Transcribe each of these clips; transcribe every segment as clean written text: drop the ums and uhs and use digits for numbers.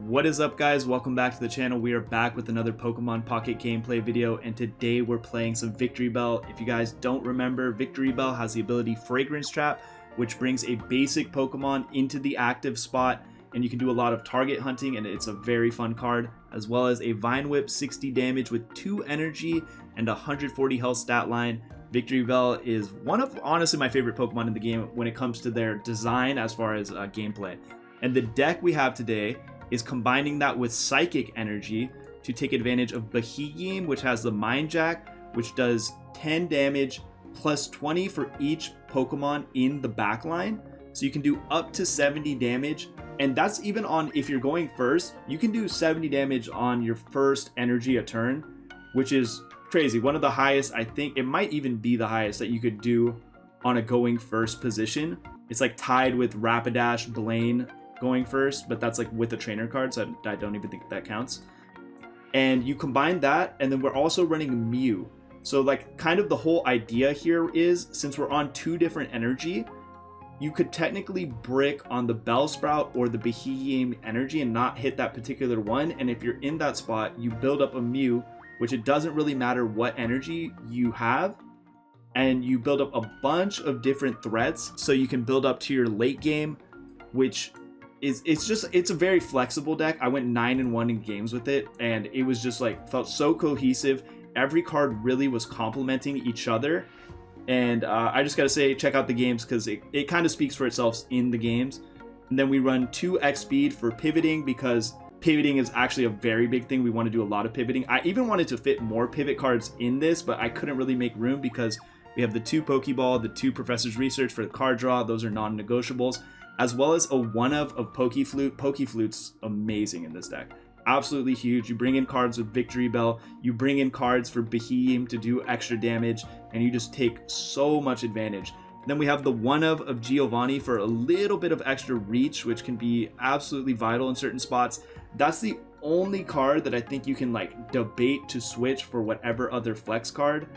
What is up, guys? Welcome back to the channel. We are back with another Pokemon Pocket gameplay video, and today we're playing some Victreebel. If you guys don't remember, Victreebel has the ability Fragrance Trap, which brings a basic Pokemon into the active spot, and you can do a lot of target hunting, and it's a very fun card, as well as a Vine Whip, 60 damage with 2 energy and 140 health stat line. Victreebel is one of, honestly, my favorite Pokemon in the game when it comes to their design as far as gameplay. And the deck we have today is combining that with Psychic Energy to take advantage of Beheeyem, which has the Mind Jack, which does 10 damage plus 20 for each Pokemon in the backline. So you can do up to 70 damage, and that's even on, if you're going first, you can do 70 damage on your first energy a turn, which is crazy. One of the highest, I think it might even be the highest that you could do on a going first position. It's like tied with Rapidash, Blaine going first, but that's like with a trainer card, so I don't even think that counts. And you combine that, and then we're also running Mew. So like kind of the whole idea here is, since we're on 2 different energy, you could technically brick on the Bellsprout or the Beheeyem energy and not hit that particular one. And if you're in that spot, you build up a Mew, which it doesn't really matter what energy you have, and you build up a bunch of different threats, so you can build up to your late game, which it's a very flexible deck. I went 9-1 in games with it, and it was just like, felt so cohesive. Every card really was complementing each other, and I just gotta say, check out the games, because it kind of speaks for itself in the games. And then we run 2x speed for pivoting, because pivoting is actually a very big thing. We want to do a lot of pivoting. I even wanted to fit more pivot cards in this, but I couldn't really make room because we have the 2 Pokeball, the 2 Professor's Research for the card draw. Those are non-negotiables, as well as a one-of Pokeflute. Pokeflute's amazing in this deck. Absolutely huge. You bring in cards with Victreebel, you bring in cards for Beheeyem to do extra damage, and you just take so much advantage. Then we have the one-of Giovanni for a little bit of extra reach, which can be absolutely vital in certain spots. That's the only card that I think you can like debate to switch for whatever other flex card.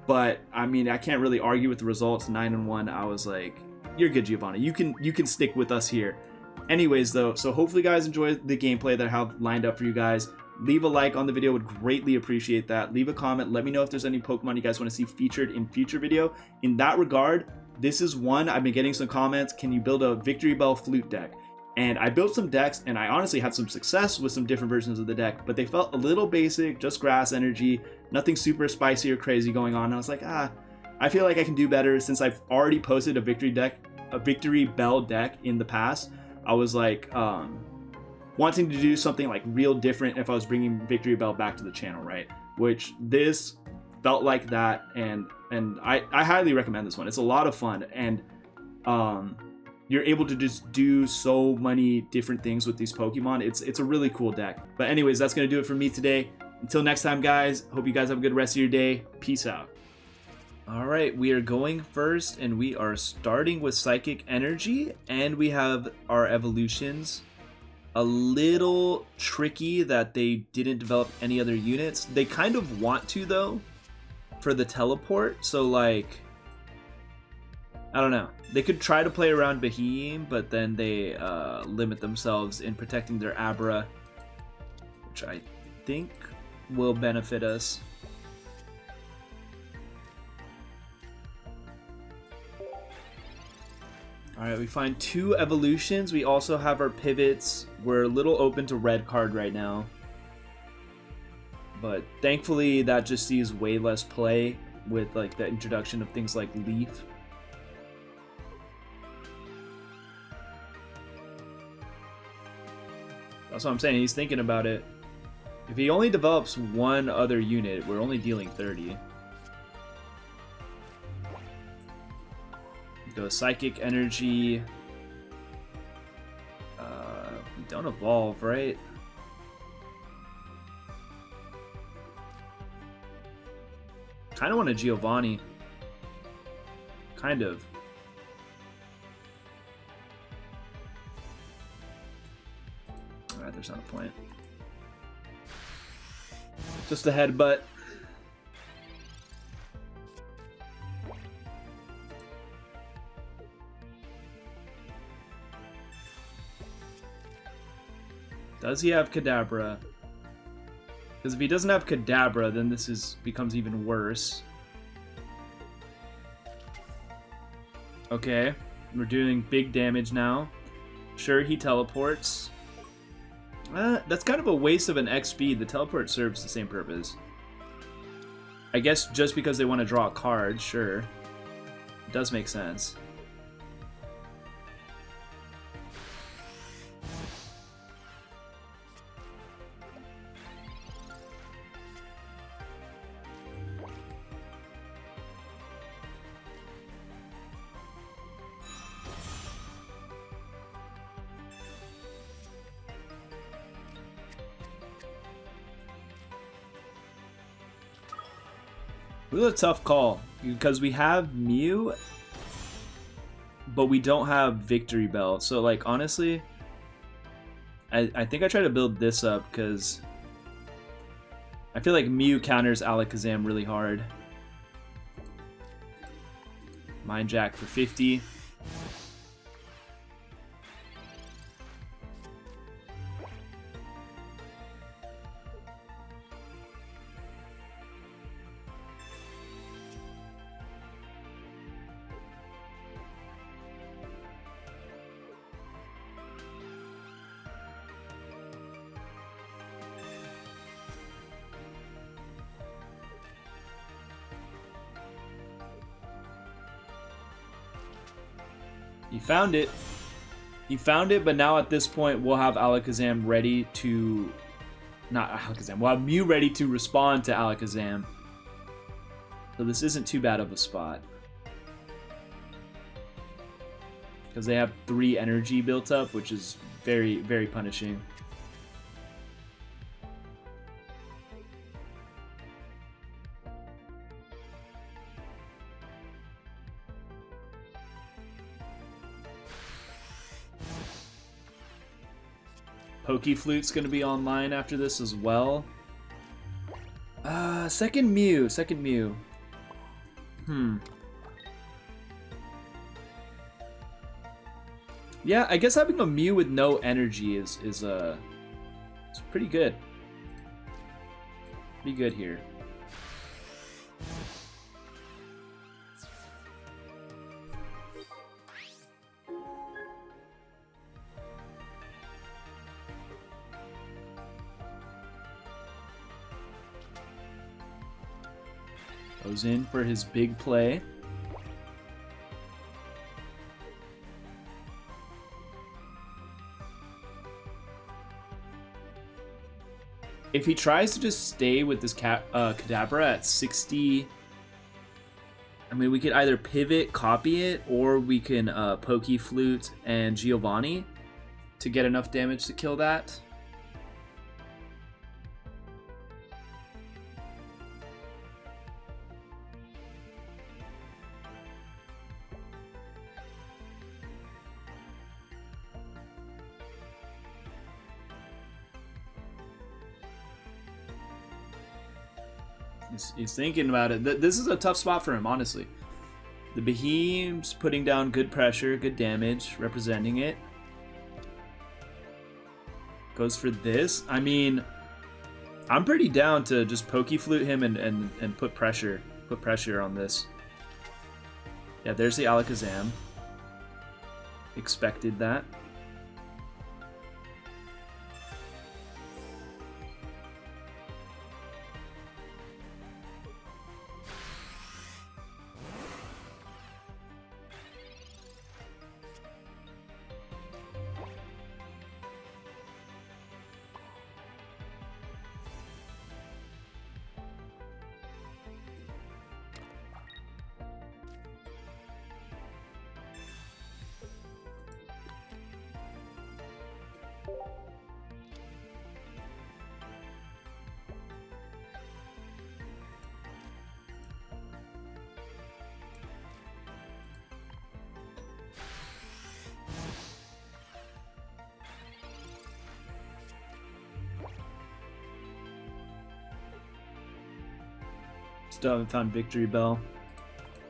But I mean, I can't really argue with the results. 9-1. I was like, you're good, Giovanni. You can stick with us here. Anyways, though, so hopefully you guys enjoy the gameplay that I have lined up for you guys. Leave a like on the video, would greatly appreciate that. Leave a comment, let me know if there's any Pokemon you guys want to see featured in future video. In that regard, this is one I've been getting some comments. Can you build a Victreebel Flute deck? And I built some decks, and I honestly had some success with some different versions of the deck, but they felt a little basic, just grass energy, nothing super spicy or crazy going on. I was like, I feel like I can do better. Since I've already posted a Victreebel deck in the past, I was like wanting to do something like real different if I was bringing Victreebel back to the channel, right? Which this felt like that, and I highly recommend this one. It's a lot of fun, and you're able to just do so many different things with these Pokemon. It's a really cool deck. But anyways, that's gonna do it for me today. Until next time, guys, hope you guys have a good rest of your day. Peace out. All right, we are going first, and we are starting with Psychic Energy, and we have our evolutions. A little tricky that they didn't develop any other units. They kind of want to, though, for the teleport. So like, I don't know. They could try to play around Beheeyem, but then they limit themselves in protecting their Abra, which I think will benefit us. Alright, we find 2 evolutions. We also have our pivots. We're a little open to red card right now, but thankfully that just sees way less play with like the introduction of things like Leaf. That's what I'm saying. He's thinking about it. If he only develops one other unit, we're only dealing 30. Go Psychic Energy. We don't evolve, right? Kind of want a Giovanni. Kind of. Alright, there's not a point. Just a headbutt. Does he have Kadabra? Because if he doesn't have Kadabra, then this becomes even worse. Okay, we're doing big damage now. Sure, he teleports. That's kind of a waste of an XP. The teleport serves the same purpose. I guess just because they want to draw a card, sure. It does make sense. This is a tough call because we have Mew, but we don't have Victreebel. So, like, honestly, I think I try to build this up because I feel like Mew counters Alakazam really hard. Mind Jack for 50. He found it. He found it, but now at this point, we'll have Alakazam ready to... Not Alakazam. We'll have Mew ready to respond to Alakazam. So this isn't too bad of a spot. Because they have 3 energy built up, which is very, very punishing. Pokeflute's going to be online after this as well. Second Mew. Yeah, I guess having a Mew with no energy is pretty good. Pretty good here. Goes in for his big play. If he tries to just stay with this Kadabra at 60, I mean, we could either pivot, copy it, or we can Pokeflute and Giovanni to get enough damage to kill that. He's thinking about it. This is a tough spot for him, honestly. The Behemoth's putting down good pressure, good damage, representing it. Goes for this. I mean, I'm pretty down to just Pokeflute him and put pressure on this. Yeah, there's the Alakazam. Expected that. Still haven't found Victreebel.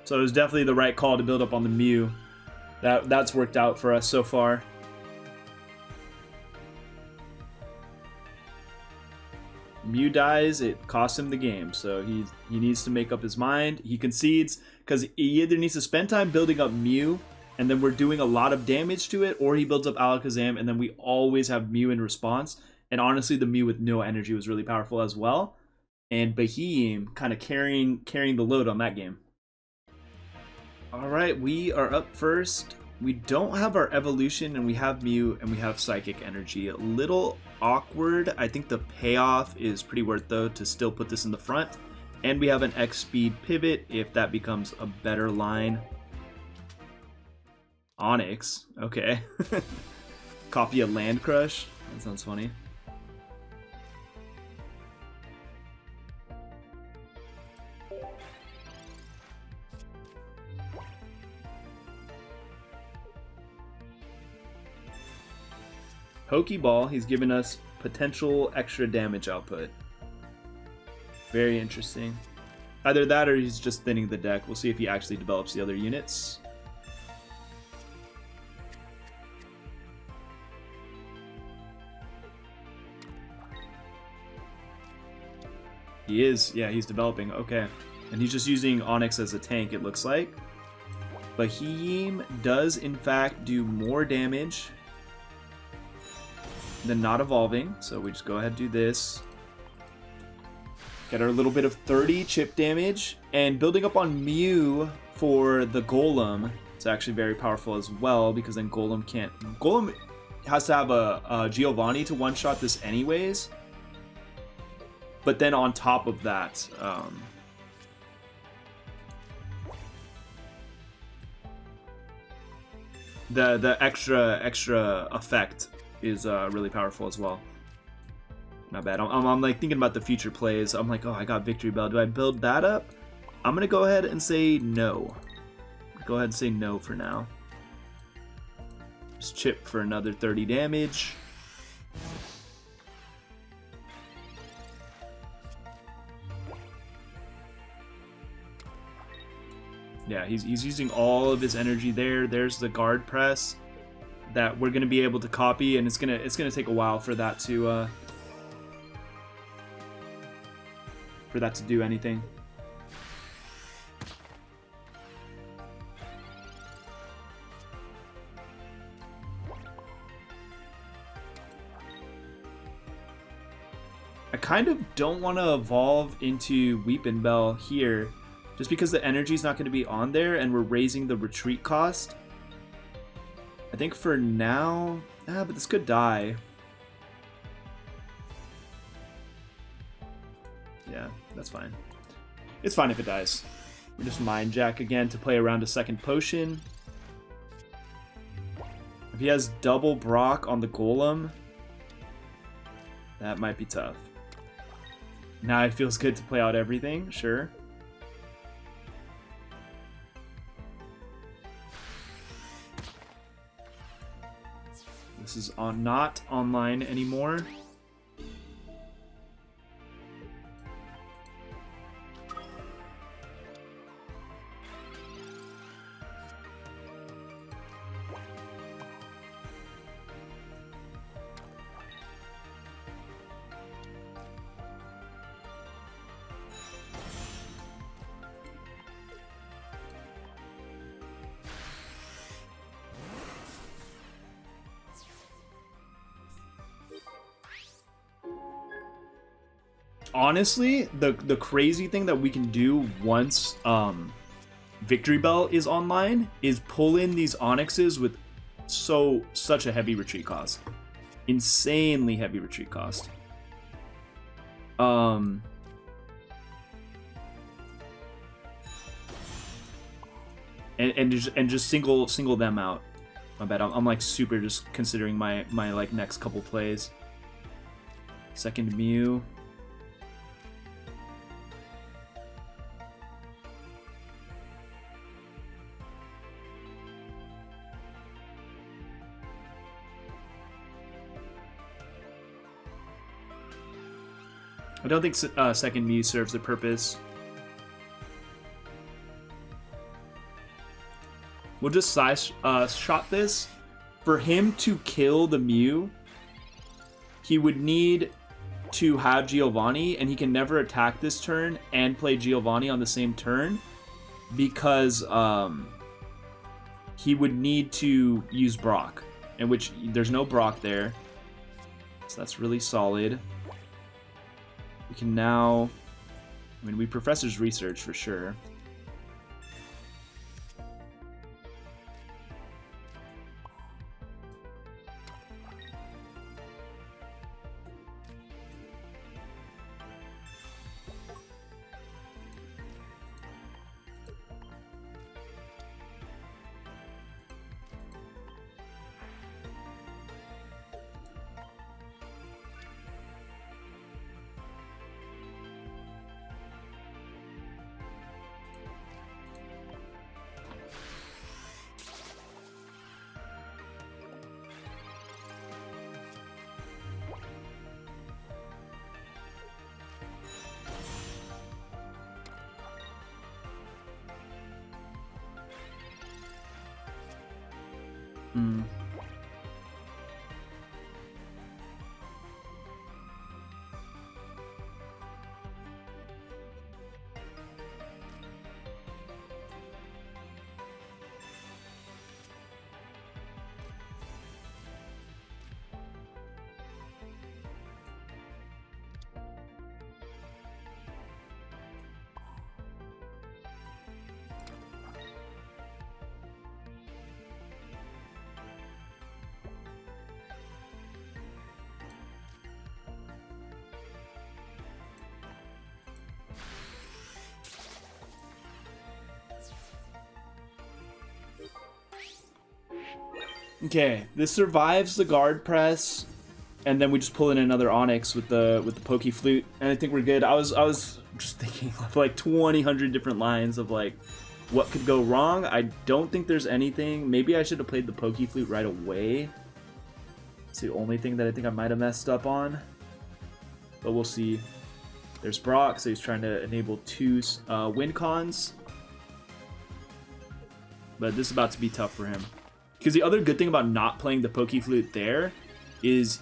So it was definitely the right call to build up on the Mew. That's worked out for us so far. Mew dies, it costs him the game. So he needs to make up his mind. He concedes because he either needs to spend time building up Mew, and then we're doing a lot of damage to it, or he builds up Alakazam, and then we always have Mew in response. And honestly, the Mew with no energy was really powerful as well. And Beheem kind of carrying the load on that game. All right, we are up first. We don't have our evolution, and we have Mew, and we have Psychic Energy. A little awkward. I think the payoff is pretty worth, though, to still put this in the front. And we have an X speed pivot if that becomes a better line. Onyx, okay. Copy a Land Crush. That sounds funny. Pokeball, he's given us potential extra damage output. Very interesting. Either that or he's just thinning the deck. We'll see if he actually develops the other units. He is, yeah, he's developing, okay. And he's just using Onyx as a tank, it looks like. Beheem does, in fact, do more damage than not evolving, so we just go ahead and do this. Get our little bit of 30 chip damage, and building up on Mew for the Golem, it's actually very powerful as well, because then Golem can't... Golem has to have a Giovanni to one-shot this anyways, but then on top of that, the extra effect is really powerful as well. Not bad. I'm like thinking about the future plays. I'm like, oh, I got Victreebel. Do I build that up? I'm gonna go ahead and say no. Go ahead and say no for now. Just chip for another 30 damage. Yeah, he's using all of his energy there. There's the guard press that we're gonna be able to copy, and it's gonna take a while for that to do anything. I kind of don't want to evolve into Weepinbell here, just because the energy's not going to be on there, and we're raising the retreat cost. I think for now... but this could die. Yeah, that's fine. It's fine if it dies. We just Mind Jack again to play around a second potion. If he has double Brock on the Golem, that might be tough. Now it feels good to play out everything, sure. This is not online anymore. Honestly, the crazy thing that we can do once Victreebel is online is pull in these Onyxes with such a heavy retreat cost. Insanely heavy retreat cost. And just single them out. My bad. I'm like super just considering my like next couple plays. Second Mew. I don't think second Mew serves the purpose. We'll just shot this. For him to kill the Mew, he would need to have Giovanni, and he can never attack this turn and play Giovanni on the same turn because he would need to use Brock, in which there's no Brock there. So that's really solid. We can now... I mean, we Professor's Research for sure. Okay, this survives the guard press, and then we just pull in another Onyx with the Poke Flute, and I think we're good. I was just thinking of like 2,000 different lines of like what could go wrong. I don't think there's anything. Maybe I should have played the Poke Flute right away. It's the only thing that I think I might have messed up on, but we'll see. There's Brock, so he's trying to enable 2 win cons, but this is about to be tough for him. Because the other good thing about not playing the Poke Flute there is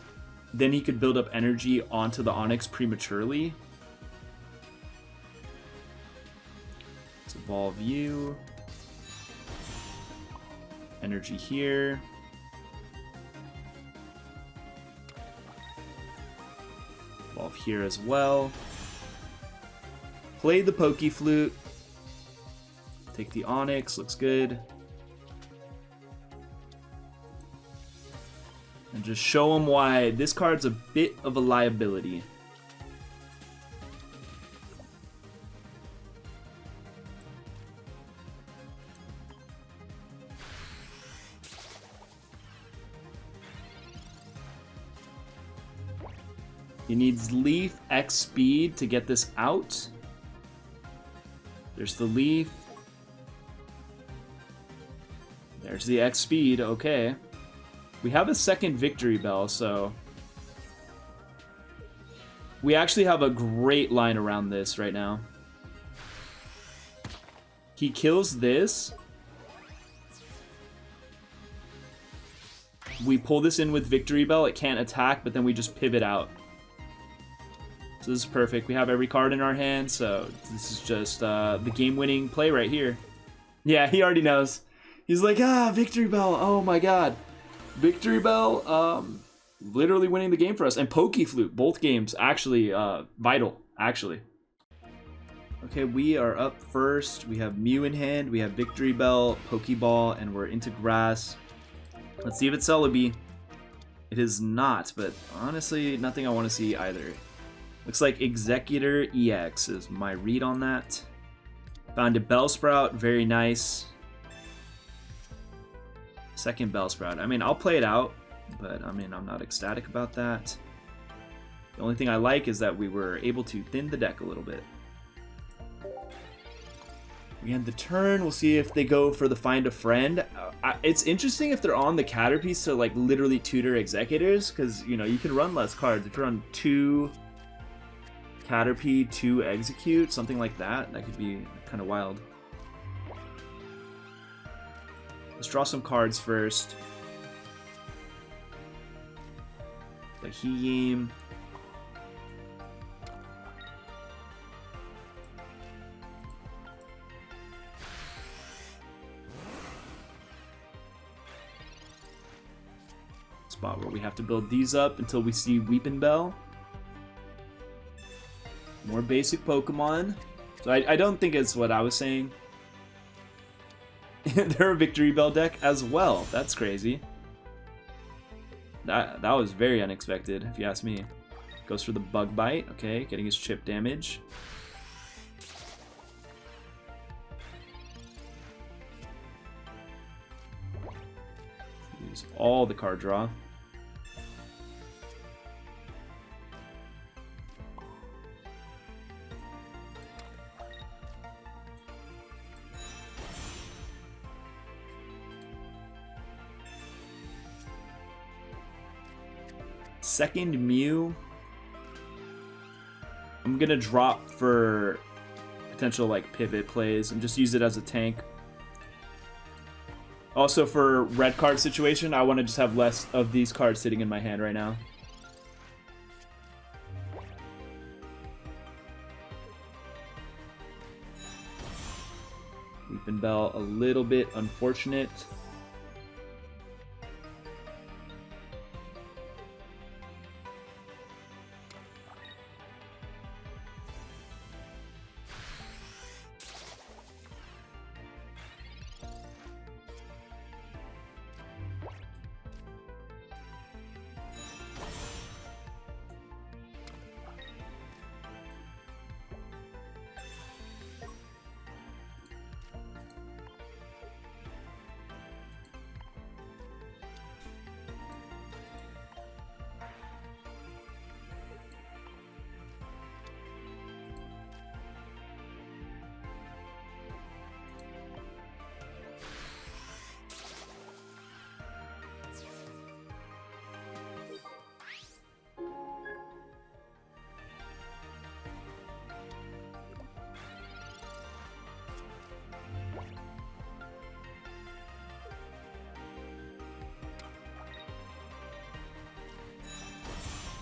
then he could build up energy onto the Onyx prematurely. Let's evolve you. Energy here. Evolve here as well. Play the Poke Flute. Take the Onyx, looks good. And just show him why this card's a bit of a liability. He needs Leaf X speed to get this out. There's the Leaf. There's the X speed, okay. We have a second Victreebel, so we actually have a great line around this right now. He kills this. We pull this in with Victreebel. It can't attack, but then we just pivot out. So this is perfect. We have every card in our hand, so this is just the game-winning play right here. Yeah, he already knows. He's like, Victreebel, oh my god. Victreebel, literally winning the game for us. And Poke Flute, both games, actually, vital, actually. Okay, we are up first. We have Mew in hand, we have Victreebel, Pokeball, and we're into grass. Let's see if it's Celebi. It is not, but honestly, nothing I want to see either. Looks like Executor EX is my read on that. Found a Bellsprout, very nice. Second Bellsprout. I mean, I'll play it out, but I mean, I'm not ecstatic about that. The only thing I like is that we were able to thin the deck a little bit. We end the turn. We'll see if they go for the Find a Friend. It's interesting if they're on the Caterpiece to like literally tutor Executors, because you know you can run less cards. If you're on 2 Caterpie, 2 Execute, something like that, that could be kind of wild. Let's draw some cards first. The Heem. spot where we have to build these up until we see Weepinbell. More basic Pokemon. So I don't think it's what I was saying. They're a Victreebel deck as well. That's crazy. That was very unexpected, if you ask me. Goes for the Bug Bite. Okay, getting his chip damage. Use all the card draw. Second Mew. I'm gonna drop for potential like pivot plays and just use it as a tank. Also for red card situation, I want to just have less of these cards sitting in my hand right now. Weepinbell a little bit unfortunate.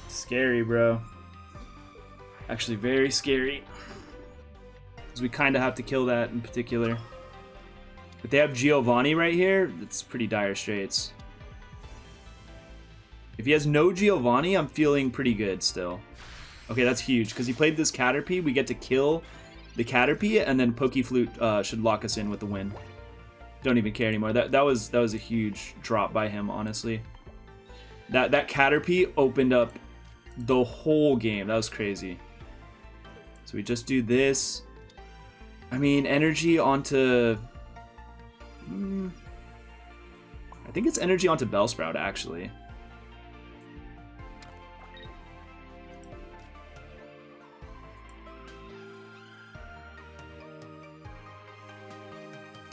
Scary, bro. Actually, very scary. Because we kind of have to kill that in particular. But they have Giovanni right here. That's pretty dire straits. If he has no Giovanni, I'm feeling pretty good still. Okay, that's huge. Because he played this Caterpie. We get to kill the Caterpie. And then Pokeflute should lock us in with the win. Don't even care anymore. That was a huge drop by him, honestly. That Caterpie opened up the whole game. That was crazy. So we just do this. I mean, energy onto... I think it's energy onto Bellsprout, actually.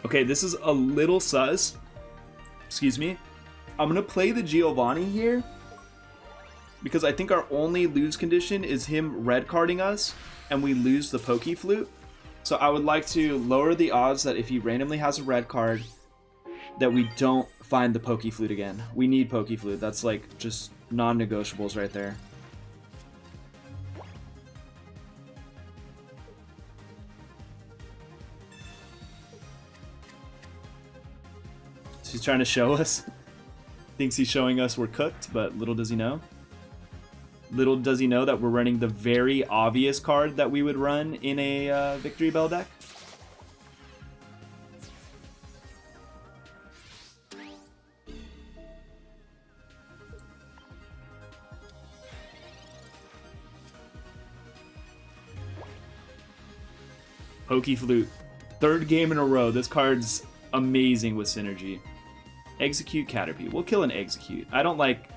Okay, this is a little sus. Excuse me. I'm going to play the Giovanni here, because I think our only lose condition is him red carding us and we lose the Pokeflute. So I would like to lower the odds that if he randomly has a red card, that we don't find the Pokeflute again. We need Pokeflute. That's like just non-negotiables right there. So he's trying to show us. Thinks he's showing us we're cooked, but little does he know. Little does he know that we're running the very obvious card that we would run in a Victreebel deck. Pokeflute. Third game in a row. This card's amazing with synergy. Execute Caterpie. We'll kill an Execute. I don't like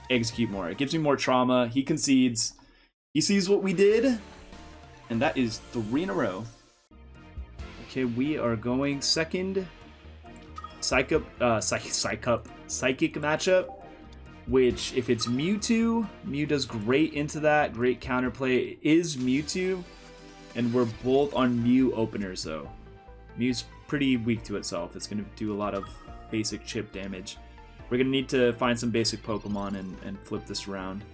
Execute more. It gives me more trauma. He concedes. He sees what we did. And that is 3 in a row. Okay, we are going second psychic matchup. Which, if it's Mewtwo, Mew does great into that. Great counterplay. It is Mewtwo. And we're both on Mew openers, though. Mew's pretty weak to itself. It's going to do a lot of basic chip damage. We're going to need to find some basic Pokemon and flip this around.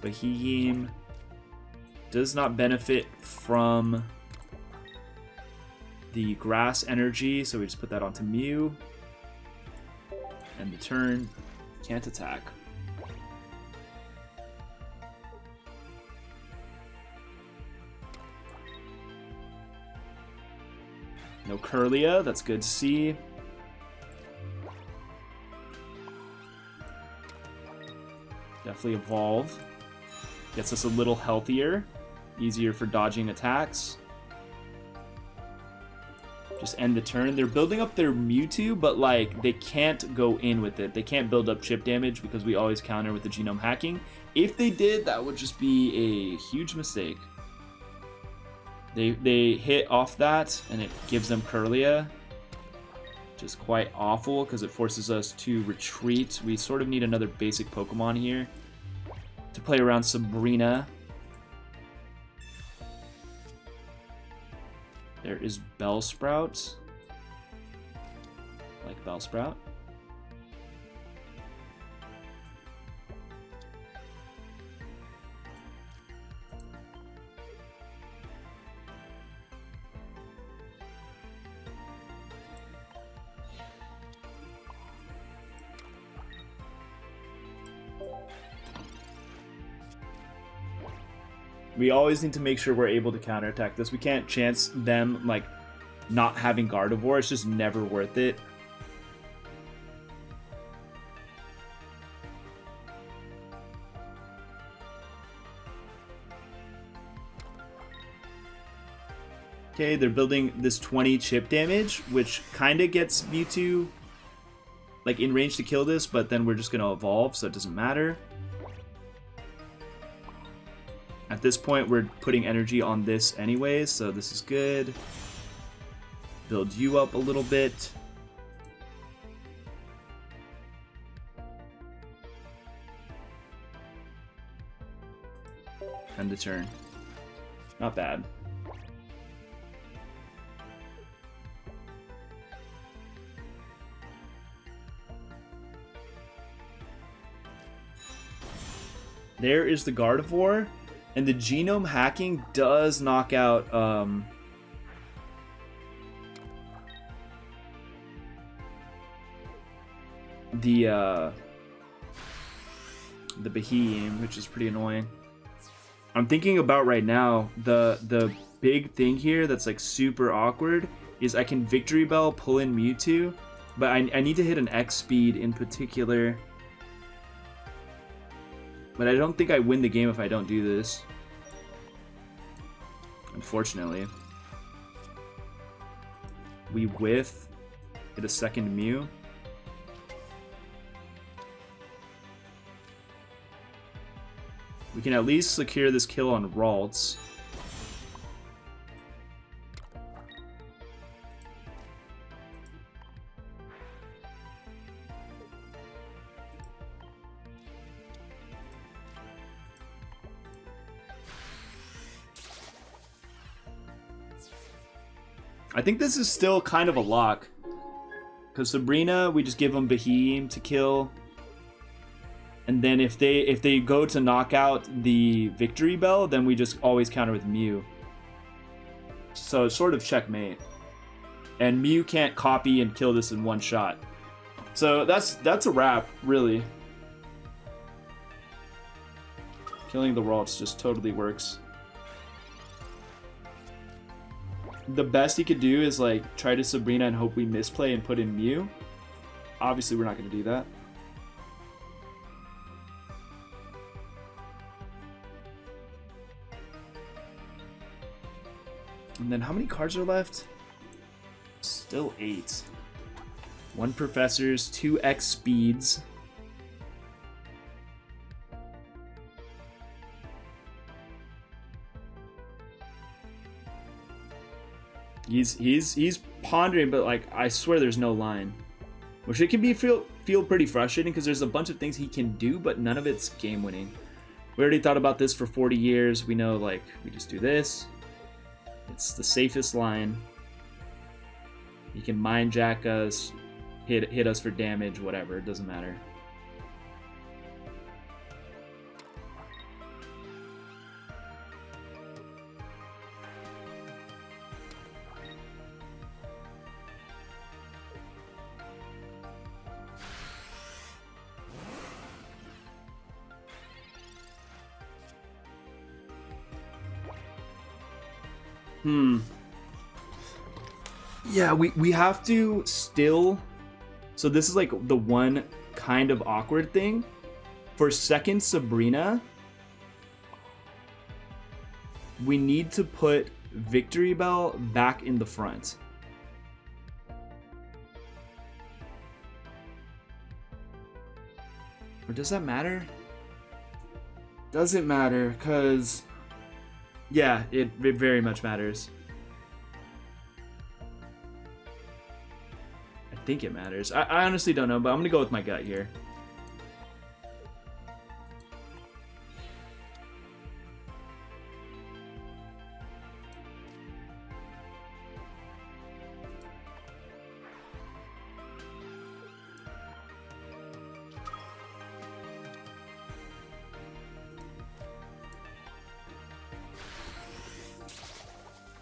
Beheeyem does not benefit from the grass energy, so we just put that onto Mew. And the turn, can't attack. No Curlia, that's good to see. Definitely evolve. Gets us a little healthier. Easier for dodging attacks. Just end the turn. They're building up their Mewtwo, but like they can't go in with it. They can't build up chip damage because we always counter with the genome hacking. If they did, that would just be a huge mistake. They hit off that, and it gives them Curlia, which is quite awful because it forces us to retreat. We sort of need another basic Pokemon here to play around Sabrina. There is Bellsprout. Like Bellsprout. We always need to make sure we're able to counterattack this. We can't chance them, like, not having Gardevoir. It's just never worth it. Okay, they're building this 20 chip damage, which kind of gets Mewtwo, like, in range to kill this, but then we're just going to evolve, so it doesn't matter. At this point, we're putting energy on this anyways, so this is good. Build you up a little bit. End the turn. Not bad. There is the Gardevoir. And the genome hacking does knock out the Behemoth, which is pretty annoying. I'm thinking about right now the big thing here that's like super awkward is I can Victreebel pull in Mewtwo, but I need to hit an X speed in particular. But I don't think I win the game if I don't do this. Unfortunately. We whiff. Hit a second Mew. We can at least secure this kill on Ralts. I think this is still kind of a lock. Because Sabrina, we just give them Behemoth to kill. And then if they go to knock out the Victreebel, then we just always counter with Mew. So it's sort of checkmate. And Mew can't copy and kill this in one shot. So that's a wrap, really. Killing the Ralts just totally works. The best he could do is like try to Sabrina and hope we misplay and put in Mew. Obviously, we're not going to do that. And then how many cards are left? Still 8. 1 Professors, 2 X Speeds. He's pondering, but like I swear there's no line, which it can be feel pretty frustrating because there's a bunch of things he can do, but none of it's game winning. We already thought about this for 40 years. We know like we just do this. It's the safest line. He can mind jack us, hit us for damage, whatever. It doesn't matter. Yeah, we have to still... So this is like the one kind of awkward thing. For second Sabrina, we need to put Victreebel back in the front. Or does that matter? Doesn't matter, because... Yeah, it very much matters. I think it matters. I honestly don't know, but I'm going to go with my gut here.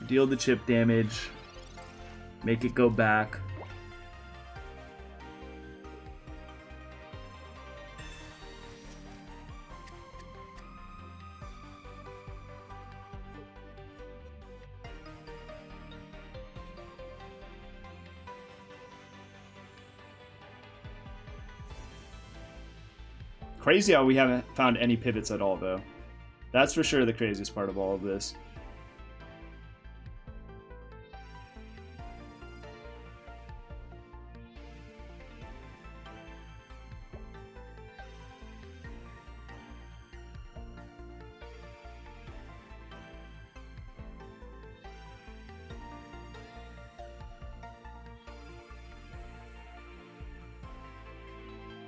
Deal the chip damage. Make it go back. Crazy how we haven't found any pivots at all, though. That's for sure the craziest part of all of this.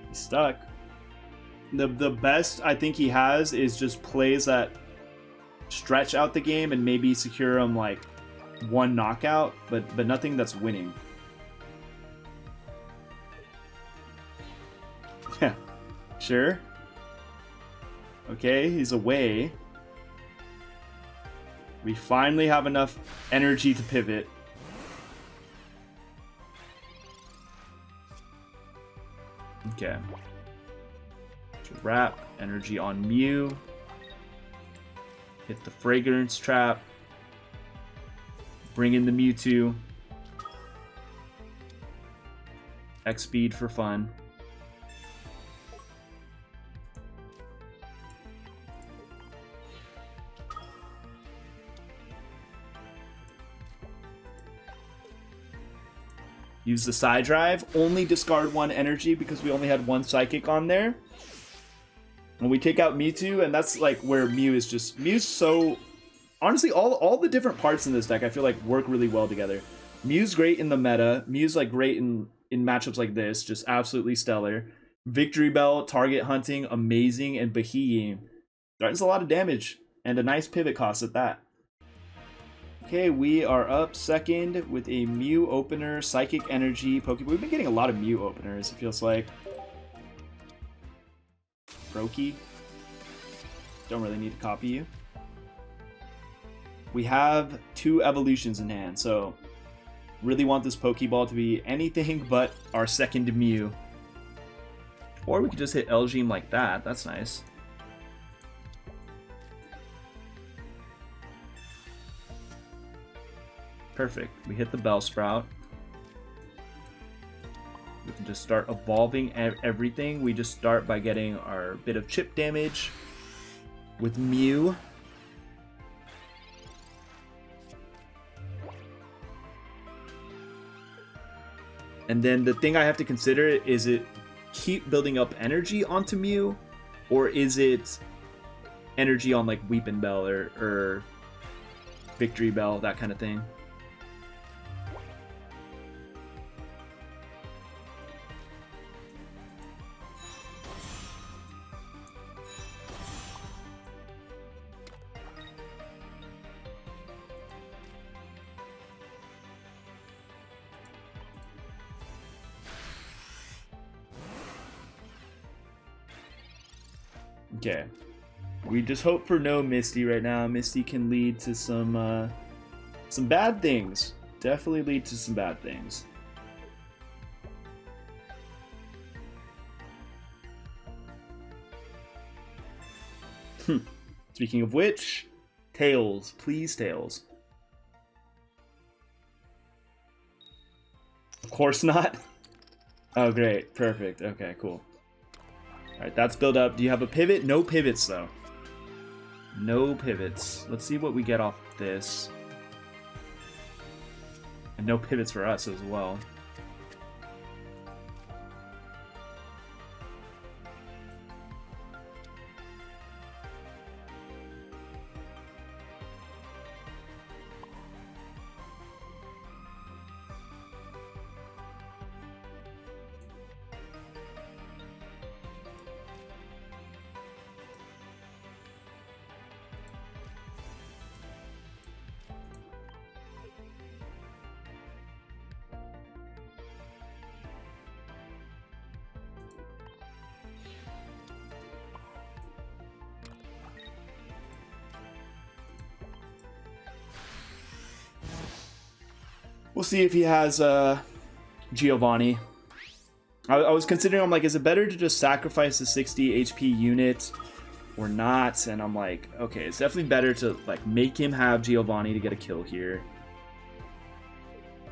He's stuck. The best I think he has is just plays that stretch out the game and maybe secure him like one knockout, but nothing that's winning. Yeah, sure. Okay, he's away. We finally have enough energy to pivot. Okay. Wrap energy on Mew. Hit the fragrance trap. Bring in the Mewtwo. X speed for fun. Use the side drive. Only discard one energy because we only had one psychic on there. And we take out Mewtwo, and that's like where Mew is just... Mew's so... Honestly, all the different parts in this deck I feel like work really well together. Mew's great in the meta. Mew's like great in matchups like this. Just absolutely stellar. Victreebel, target hunting, amazing. And Bahiyi does a lot of damage. And a nice pivot cost at that. Okay, we are up second with a Mew opener, Psychic Energy, Pokemon. We've been getting a lot of Mew openers, it feels like. Brokey. Don't really need to copy you. We have two evolutions in hand, so really want this Pokeball to be anything but our second Mew. Or we could just hit Elgene like that. That's nice. Perfect. We hit the Bellsprout. We can just start evolving everything. We just start by getting our bit of chip damage with Mew. And then the thing I have to consider is it keep building up energy onto Mew, or is it energy on like Weepinbell or Victreebel, that kind of thing. Okay, we just hope for no Misty right now. Misty can lead to some bad things. Definitely lead to some bad things. Speaking of which, Tails, please Tails. Of course not. Oh, great. Perfect. Okay, cool. Alright, that's built up. Do you have a pivot? No pivots, though. No pivots. Let's see what we get off this. And no pivots for us as well. We'll see if he has Giovanni. I was considering, I'm like, is it better to just sacrifice the 60 HP unit or not? And I'm like, okay, it's definitely better to like make him have Giovanni to get a kill here.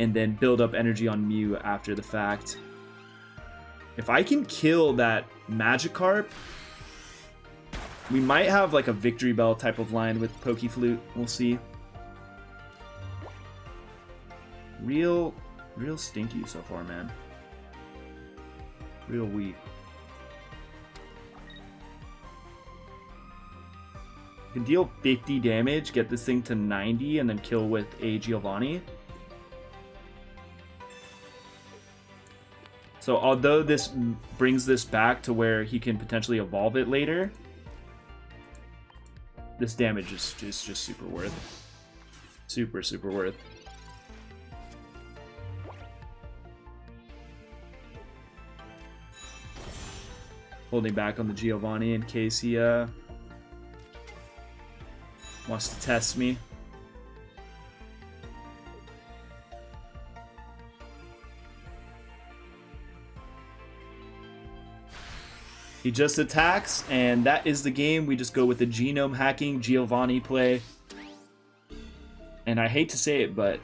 And then build up energy on Mew after the fact. If I can kill that Magikarp, we might have like a Victreebel type of line with Pokeflute. We'll see. Real stinky so far, man. Real weak. You can deal 50 damage, get this thing to 90, and then kill with a Giovanni. So although this brings this back to where he can potentially evolve it later, this damage is just super worth. Super worth. Holding back on the Giovanni in case he wants to test me. He just attacks, and that is the game. We just go with the genome hacking Giovanni play. And I hate to say it, but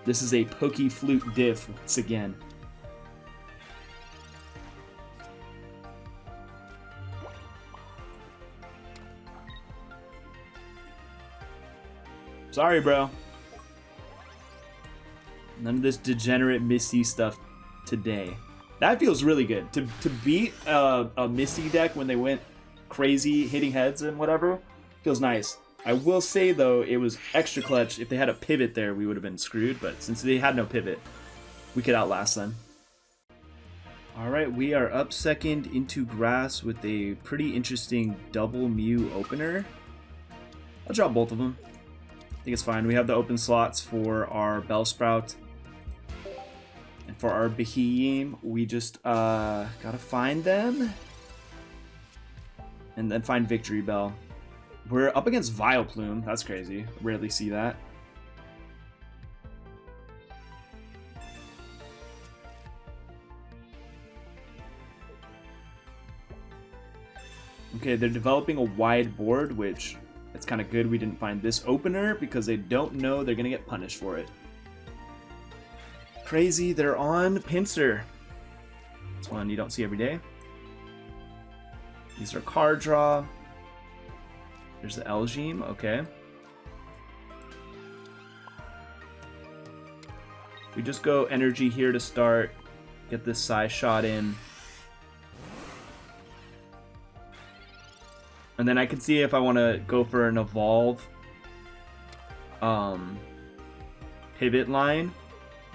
this is a Pokeflute diff once again. Sorry, bro. None of this degenerate Misty stuff today. That feels really good. To beat a Misty deck when they went crazy, hitting heads and whatever, feels nice. I will say, though, it was extra clutch. If they had a pivot there, we would have been screwed. But since they had no pivot, we could outlast them. Alright, we are up second into grass with a pretty interesting double Mew opener. I'll drop both of them. I think it's fine. We have the open slots for our Bellsprout. And for our Beheeyem, we just gotta find them. And then find Victreebel. We're up against Vileplume. That's crazy. Rarely see that. Okay, they're developing a wide board, which it's kind of good we didn't find this opener because they don't know they're going to get punished for it. Crazy, they're on Pinsir. This one you don't see every day. These are card draw. There's the Elgime, okay. We just go energy here to start. Get this Psy shot in. And then I can see if I want to go for an evolve pivot line,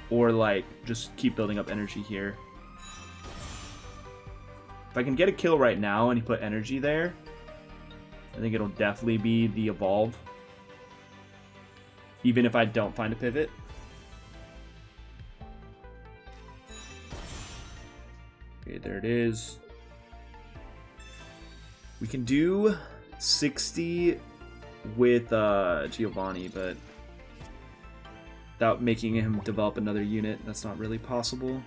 or like just keep building up energy here. If I can get a kill right now and he put energy there, I think it'll definitely be the evolve, even if I don't find a pivot. Okay, there it is. We can do 60 with Giovanni, but without making him develop another unit, that's not really possible.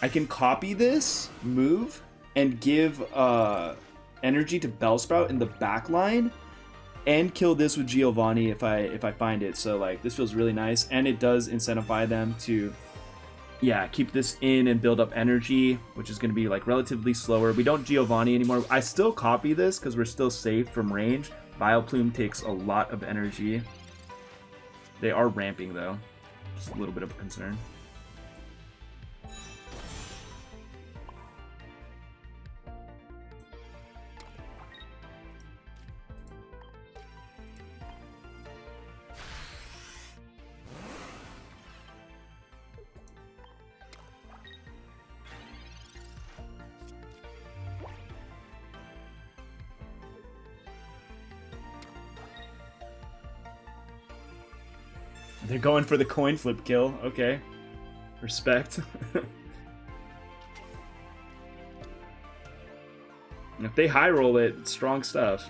I can copy this move and give energy to Bellsprout in the back line and kill this with Giovanni if I find it. So like this feels really nice, and it does incentivize them to keep this in and build up energy, which is going to be like relatively slower. We don't Giovanni anymore. I still copy this because we're still safe from range. Vileplume takes a lot of energy. They are ramping though. Just a little bit of a concern. They're going for the coin flip kill. Okay. Respect. If they high roll it, it's strong stuff.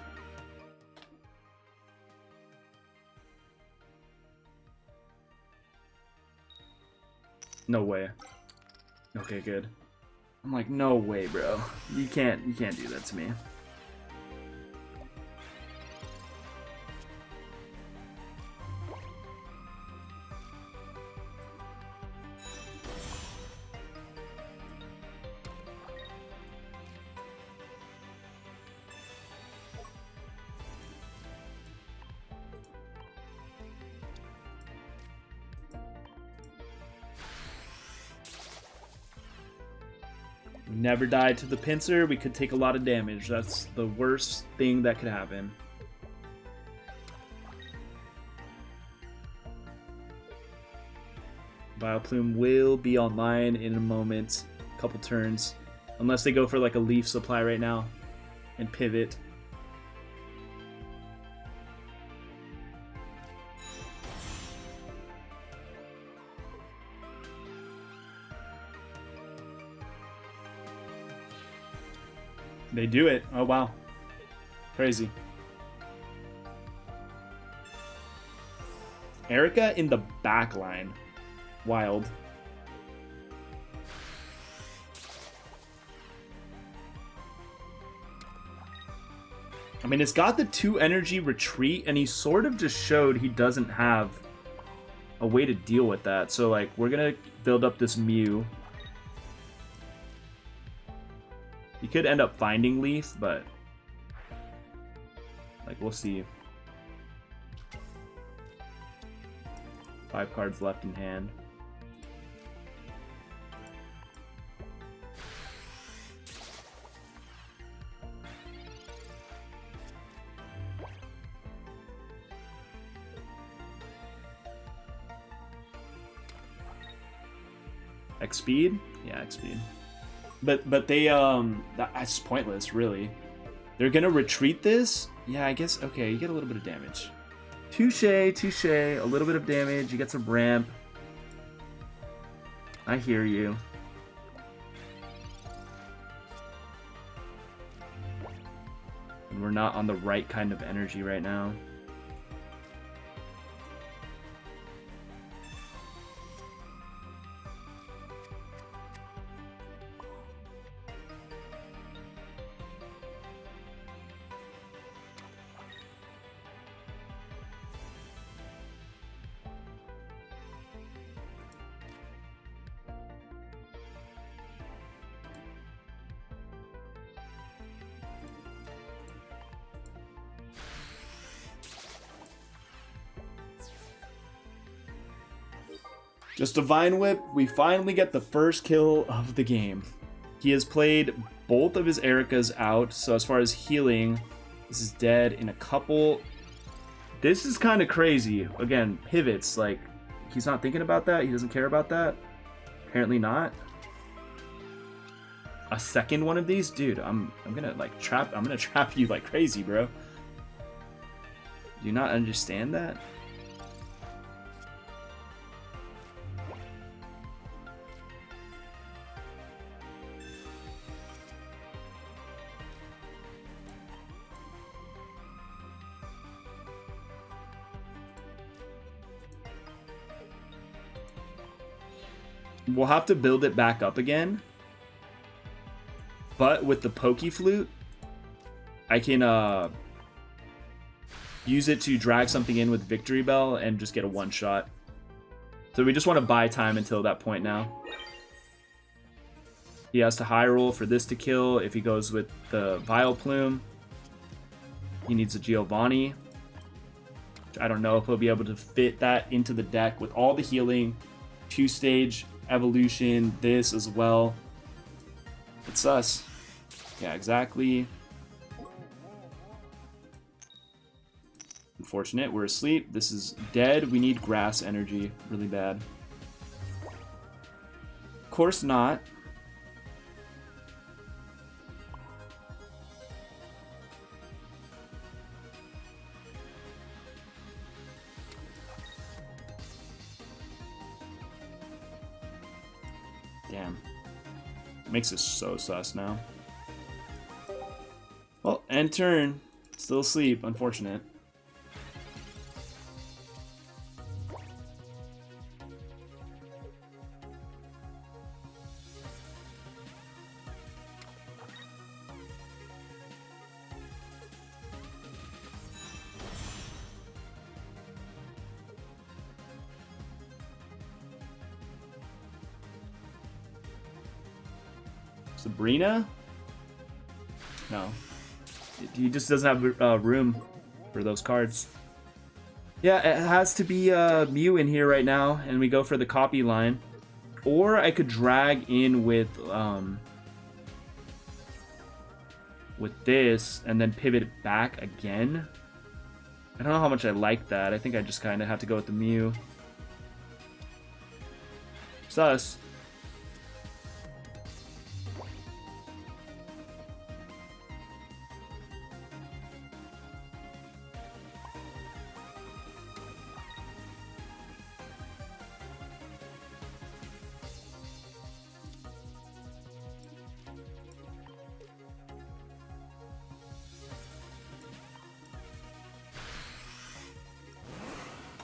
No way. Okay, good. I'm like, no way, bro. You can't do that to me. We never died to the pincer. We could take a lot of damage. That's the worst thing that could happen. Vileplume will be online in a moment. A couple turns. Unless they go for like a leaf supply right now and pivot. They do it. Oh, wow. Crazy. Erica in the back line. Wild. I mean, it's got the 2 energy retreat, and he sort of just showed he doesn't have a way to deal with that. So, like, we're going to build up this Mew. He could end up finding Leaf, but like we'll see. 5 cards left in hand. X speed? Yeah, X speed. But they that's pointless, really. They're gonna retreat this? Yeah, I guess. Okay, you get a little bit of damage. Touche. A little bit of damage. You get some ramp. I hear you. And we're not on the right kind of energy right now. Just a Vine Whip, we finally get the first kill of the game. He has played both of his Ericas out, so as far as healing, this is dead in a couple. This is kind of crazy. Again, pivots, like, he's not thinking about that, he doesn't care about that. Apparently not. A second one of these? Dude, I'm gonna like trap you like crazy, bro. Do you not understand that? We'll have to build it back up again. But with the Poke Flute, I can use it to drag something in with Victreebel and just get a one-shot. So we just want to buy time until that point now. He has to high roll for this to kill. If he goes with the Vileplume, he needs a Giovanni. I don't know if he'll be able to fit that into the deck with all the healing, 2-stage evolution, this as well. It's sus. Yeah, exactly. Unfortunate, we're asleep. This is dead. We need grass energy really bad. Of course not. Damn. Makes us so sus now. Well, end turn. Still asleep, unfortunate. Sabrina? No. He just doesn't have room for those cards. Yeah, it has to be Mew in here right now, and we go for the copy line. Or I could drag in with this, and then pivot it back again. I don't know how much I like that. I think I just kind of have to go with the Mew. Sus.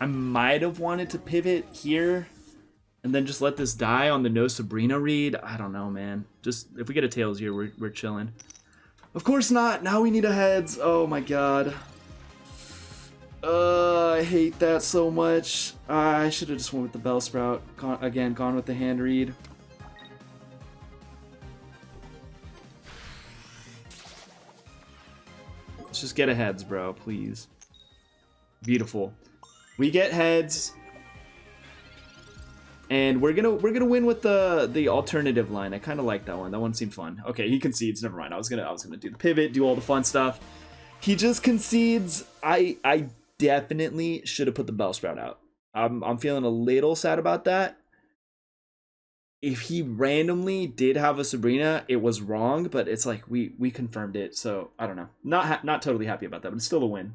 I might have wanted to pivot here and then just let this die on the no Sabrina read. I don't know, man. Just if we get a tails here, we're chilling. Of course not. Now we need a heads. Oh my god. I hate that so much. I should have just went with the Bellsprout. Gone with the hand read. Let's just get a heads, bro, please. Beautiful. We get heads, and we're gonna win with the alternative line. I kind of like that one. That one seemed fun. Okay, he concedes. Never mind. I was gonna do the pivot, do all the fun stuff. He just concedes. I definitely should have put the Bellsprout out. I'm feeling a little sad about that. If he randomly did have a Sabrina, it was wrong, but it's like we confirmed it. So I don't know. Not totally happy about that, but it's still a win.